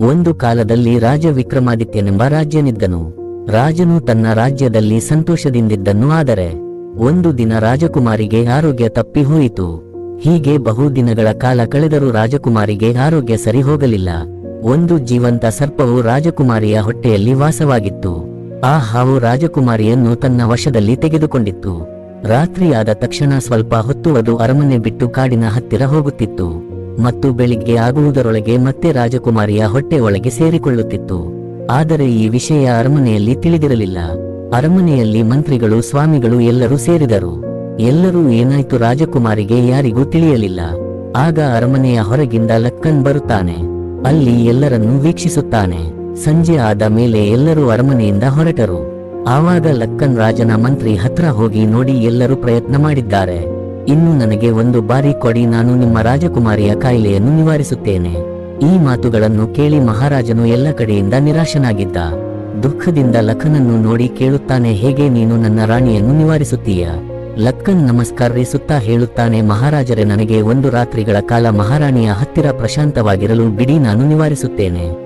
ಒಂದು ಕಾಲದಲ್ಲಿ ರಾಜ ವಿಕ್ರಮಾದಿತ್ಯನೆಂಬ ರಾಜ್ಯನಿದ್ದನು. ರಾಜನು ತನ್ನ ರಾಜ್ಯದಲ್ಲಿ ಸಂತೋಷದಿಂದಿದ್ದನು. ಆದರೆ ಒಂದು ದಿನ ರಾಜಕುಮಾರಿಗೆ ಆರೋಗ್ಯ ತಪ್ಪಿ ಹೋಯಿತು. ಹೀಗೆ ಬಹುದಿನಗಳ ಕಾಲ ಕಳೆದರೂ ರಾಜಕುಮಾರಿಗೆ ಆರೋಗ್ಯ ಸರಿ ಹೋಗಲಿಲ್ಲ. ಒಂದು ಜೀವಂತ ಸರ್ಪವು ರಾಜಕುಮಾರಿಯ ಹೊಟ್ಟೆಯಲ್ಲಿ ವಾಸವಾಗಿತ್ತು. ಆ ಹಾವು ರಾಜಕುಮಾರಿಯನ್ನು ತನ್ನ ವಶದಲ್ಲಿ ತೆಗೆದುಕೊಂಡಿತ್ತು. ರಾತ್ರಿಯಾದ ತಕ್ಷಣ ಸ್ವಲ್ಪ ಹೊತ್ತು ಅದು ಅರಮನೆ ಬಿಟ್ಟು ಕಾಡಿನ ಹತ್ತಿರ ಹೋಗುತ್ತಿತ್ತು ಮತ್ತು ಬೆಳಿಗ್ಗೆ ಆಗುವುದರೊಳಗೆ ಮತ್ತೆ ರಾಜಕುಮಾರಿಯ ಹೊಟ್ಟೆ ಒಳಗೆ ಸೇರಿಕೊಳ್ಳುತ್ತಿತ್ತು. ಆದರೆ ಈ ವಿಷಯ ಅರಮನೆಯಲ್ಲಿ ತಿಳಿದಿರಲಿಲ್ಲ. ಅರಮನೆಯಲ್ಲಿ ಮಂತ್ರಿಗಳು, ಸ್ವಾಮಿಗಳು ಎಲ್ಲರೂ ಸೇರಿದರು. ಎಲ್ಲರೂ ಏನಾಯ್ತು ರಾಜಕುಮಾರಿಗೆ ಯಾರಿಗೂ ತಿಳಿಯಲಿಲ್ಲ. ಆಗ ಅರಮನೆಯ ಹೊರಗಿಂದ ಲಕ್ಕನ್ ಬರುತ್ತಾನೆ. ಅಲ್ಲಿ ಎಲ್ಲರನ್ನೂ ವೀಕ್ಷಿಸುತ್ತಾನೆ. ಸಂಜೆ ಆದ ಮೇಲೆ ಎಲ್ಲರೂ ಅರಮನೆಯಿಂದ ಹೊರಟರು. ಆವಾಗ ಲಕ್ಕನ್ ರಾಜನ ಮಂತ್ರಿ ಹತ್ರ ಹೋಗಿ, ನೋಡಿ, ಎಲ್ಲರೂ ಪ್ರಯತ್ನ ಮಾಡಿದ್ದಾರೆ, ಇನ್ನು ನನಗೆ ಒಂದು ಬಾರಿ ಕೊಡಿ, ನಾನು ನಿಮ್ಮ ರಾಜಕುಮಾರಿಯ ಕಾಯಿಲೆಯನ್ನು ನಿವಾರಿಸುತ್ತೇನೆ. ಈ ಮಾತುಗಳನ್ನು ಕೇಳಿ ಮಹಾರಾಜನು ಎಲ್ಲ ಕಡೆಯಿಂದ ನಿರಾಶನಾಗಿದ್ದ. ದುಃಖದಿಂದ ಲಕ್ಕನನ್ನು ನೋಡಿ ಕೇಳುತ್ತಾನೆ, ಹೇಗೆ ನೀನು ನನ್ನ ರಾಣಿಯನ್ನು ನಿವಾರಿಸುತ್ತೀಯ? ಲಕ್ಕನ್ ನಮಸ್ಕರಿಸುತ್ತಾ ಹೇಳುತ್ತಾನೆ, ಮಹಾರಾಜರೇ, ನನಗೆ ಒಂದು ರಾತ್ರಿಗಳ ಕಾಲ ಮಹಾರಾಣಿಯ ಹತ್ತಿರ ಪ್ರಶಾಂತವಾಗಿರಲು ಬಿಡಿ, ನಾನು ನಿವಾರಿಸುತ್ತೇನೆ.